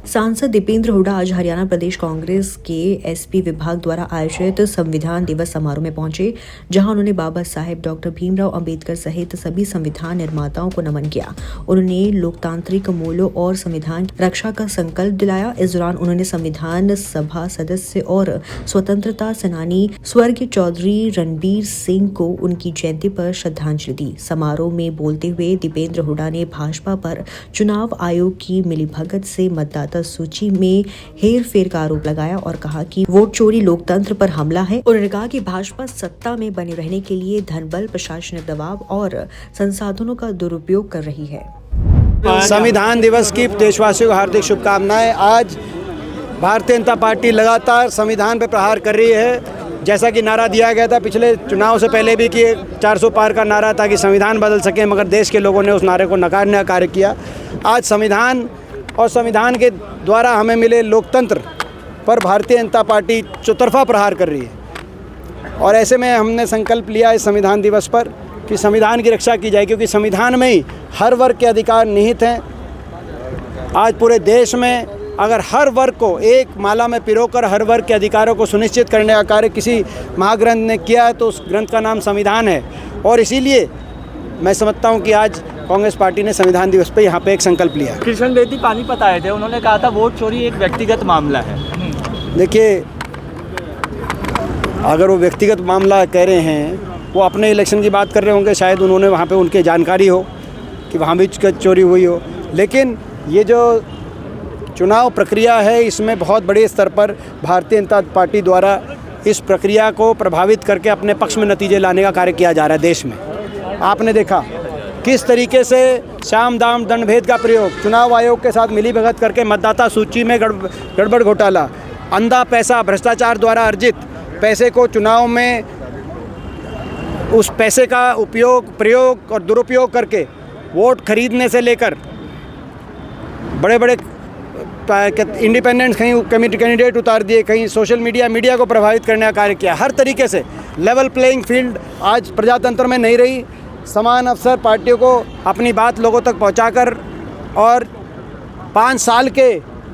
सांसद दीपेंद्र हुड्डा आज हरियाणा प्रदेश कांग्रेस के एसपी विभाग द्वारा आयोजित संविधान दिवस समारोह में पहुंचे, जहां उन्होंने बाबा साहेब डॉक्टर भीमराव अंबेडकर सहित सभी संविधान निर्माताओं को नमन किया। उन्होंने लोकतांत्रिक मूल्यों और संविधान की रक्षा का संकल्प दिलाया। इस दौरान उन्होंने संविधान सभा सदस्य और स्वतंत्रता सेनानी स्वर्गीय चौधरी रणबीर सिंह को उनकी जयंती पर श्रद्धांजलि दी। समारोह में बोलते हुए दीपेंद्र हुड्डा ने भाजपा पर चुनाव आयोग की मिलीभगत से मतदाता सूची में हेरफेर का आरोप लगाया और कहा कि वोट चोरी लोकतंत्र पर हमला है। उन्होंने कहा कि भाजपा सत्ता में बने रहने के लिए धनबल, प्रशासनिक दबाव और संसाधनों का दुरुपयोग कर रही है। संविधान दिवस की देशवासियों को हार्दिक शुभकामनाएं। आज भारतीय जनता पार्टी लगातार संविधान पर प्रहार कर रही है। जैसा कि नारा दिया गया था पिछले चुनाव से पहले भी कि 400 पार का नारा था कि संविधान बदल सके, मगर देश के लोगों ने उस नारे को नकारने का कार्य किया। आज संविधान और संविधान के द्वारा हमें मिले लोकतंत्र पर भारतीय जनता पार्टी चौतरफा प्रहार कर रही है और ऐसे में हमने संकल्प लिया इस संविधान दिवस पर कि संविधान की रक्षा की जाए, क्योंकि संविधान में ही हर वर्ग के अधिकार निहित हैं। आज पूरे देश में अगर हर वर्ग को एक माला में पिरोकर हर वर्ग के अधिकारों को सुनिश्चित करने का कार्य किसी महाग्रंथ ने किया है तो उस ग्रंथ का नाम संविधान है। और इसीलिए मैं समझता हूं कि आज कांग्रेस पार्टी ने संविधान दिवस पे यहाँ पे एक संकल्प लिया। कृष्ण बेदी पानीपत आए थे, उन्होंने कहा था वोट चोरी एक व्यक्तिगत मामला है। देखिए, अगर वो व्यक्तिगत मामला कह रहे हैं, वो अपने इलेक्शन की बात कर रहे होंगे, शायद उन्होंने वहाँ पे उनके जानकारी हो कि वहाँ भी चोरी हुई हो। लेकिन ये जो चुनाव प्रक्रिया है, इसमें बहुत बड़े स्तर पर भारतीय जनता पार्टी द्वारा इस प्रक्रिया को प्रभावित करके अपने पक्ष में नतीजे लाने का कार्य किया जा रहा है। देश में आपने देखा किस तरीके से साम दाम दंड भेद का प्रयोग, चुनाव आयोग के साथ मिलीभगत करके मतदाता सूची में गड़बड़ घोटाला, अंधा पैसा, भ्रष्टाचार द्वारा अर्जित पैसे को चुनाव में उस पैसे का प्रयोग और दुरुपयोग करके वोट खरीदने से लेकर बड़े बड़े इंडिपेंडेंट कहीं कैंडिडेट उतार दिए, कहीं सोशल मीडिया को प्रभावित करने का कार्य किया। हर तरीके से लेवल प्लेइंग फील्ड आज प्रजातंत्र में नहीं रही। समान अवसर पार्टियों को अपनी बात लोगों तक पहुंचाकर और 5 साल के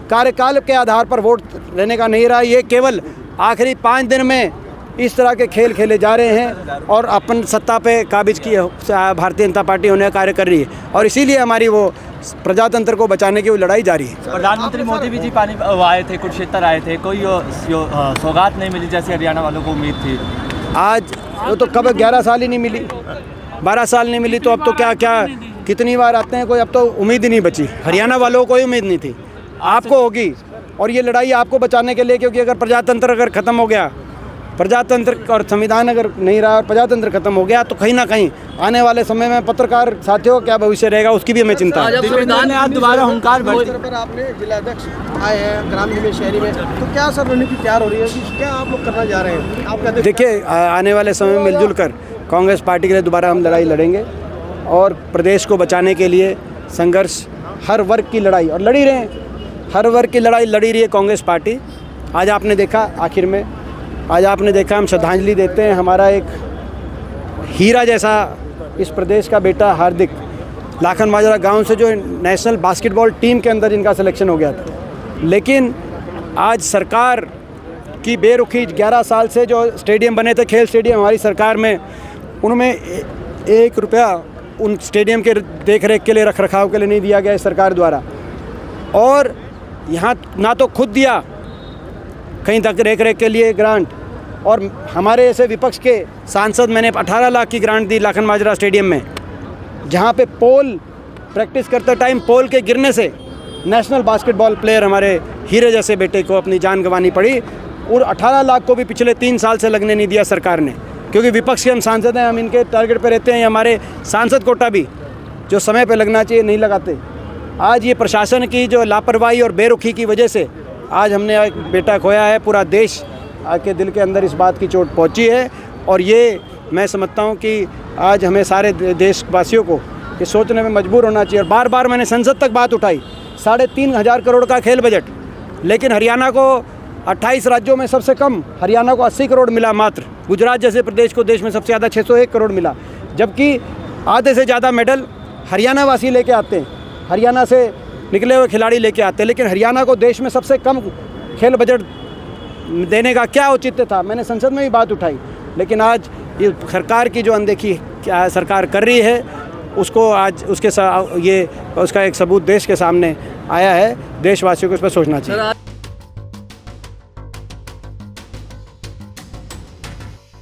कार्यकाल के आधार पर वोट लेने का नहीं रहा। ये केवल आखिरी 5 दिन में इस तरह के खेल खेले जा रहे हैं और अपन सत्ता पे काबिज की भारतीय जनता पार्टी होने का कार्य कर रही है और इसीलिए हमारी वो प्रजातंत्र को बचाने की वो लड़ाई जारी है। प्रधानमंत्री मोदी भी जी आए थे, कुरुक्षेत्र आए थे, कोई सौगात नहीं मिली जैसे हरियाणा वालों को उम्मीद थी। आज वो तो कब 11 साल ही नहीं मिली, 12 साल नहीं मिली, तो अब तो क्या कितनी बार आते हैं, कोई अब तो उम्मीद ही नहीं बची। हरियाणा वालों को कोई उम्मीद नहीं थी, आपको होगी और ये लड़ाई आपको बचाने के लिए, क्योंकि अगर प्रजातंत्र अगर ख़त्म हो गया, प्रजातंत्र और संविधान अगर नहीं रहा और प्रजातंत्र खत्म हो गया तो कहीं ना कहीं आने वाले समय में पत्रकार साथियों क्या भविष्य रहेगा उसकी भी हमें चिंता है। संविधान ने आज दोबारा हुंकार भर पर आपने जिलाध्यक्ष आए हैं ग्रामीण में, शहरी में, तो क्या सब रणनीति तैयार हो रही है कि क्या आप लोग करना जा रहे हैं? आप क्या देखिए, आने वाले समय में मिलजुल कर कांग्रेस पार्टी के लिए दोबारा हम लड़ाई लड़ेंगे और प्रदेश को बचाने के लिए संघर्ष, हर वर्ग की लड़ाई और लड़ी रहे हैं, हर वर्ग की लड़ाई लड़ी रही है कांग्रेस पार्टी। आज आपने देखा, आखिर में आज आपने देखा, हम श्रद्धांजलि देते हैं हमारा एक हीरा जैसा इस प्रदेश का बेटा हार्दिक लाखन माजरा गांव से, जो नेशनल बास्केटबॉल टीम के अंदर इनका सिलेक्शन हो गया था। लेकिन आज सरकार की बेरुखी, 11 साल से जो स्टेडियम बने थे, खेल स्टेडियम हमारी सरकार में, उनमें 1 रुपया उन स्टेडियम के देख रेख के लिए, रख रखाव के लिए नहीं दिया गया सरकार द्वारा। और यहाँ ना तो खुद दिया कहीं तक देख रेख के लिए ग्रांट, और हमारे ऐसे विपक्ष के सांसद, मैंने 18 लाख की ग्रांट दी लाखन माजरा स्टेडियम में, जहाँ पे पोल प्रैक्टिस करते टाइम पोल के गिरने से नेशनल बास्केटबॉल प्लेयर हमारे हीरे जैसे बेटे को अपनी जान गंवानी पड़ी। और 18 लाख को भी पिछले 3 साल से लगने नहीं दिया सरकार ने, क्योंकि विपक्ष के हम सांसद हैं, हम इनके टारगेट पे रहते हैं। हमारे सांसद कोटा भी जो समय पे लगना चाहिए नहीं लगाते। आज ये प्रशासन की जो लापरवाही और बेरुखी की वजह से आज हमने एक बेटा खोया है। पूरा देश के दिल के अंदर इस बात की चोट पहुंची है और ये मैं समझता हूं कि आज हमें सारे देशवासियों को ये सोचने में मजबूर होना चाहिए। और बार बार मैंने संसद तक बात उठाई, 3,500 करोड़ का खेल बजट, लेकिन हरियाणा को 28 राज्यों में सबसे कम, हरियाणा को 80 करोड़ मिला मात्र। गुजरात जैसे प्रदेश को देश में सबसे ज़्यादा 601 करोड़ मिला, जबकि आधे से ज़्यादा मेडल हरियाणा वासी लेके आते हैं। हरियाणा से निकले हुए खिलाड़ी लेके आते, लेकिन हरियाणा को देश में सबसे कम खेल बजट देने का क्या औचित्य था? मैंने संसद में भी बात उठाई, लेकिन आज ये सरकार की जो अनदेखी क्या सरकार कर रही है, उसको आज उसका एक सबूत देश के सामने आया है। देशवासियों को इस पर सोचना चाहिए।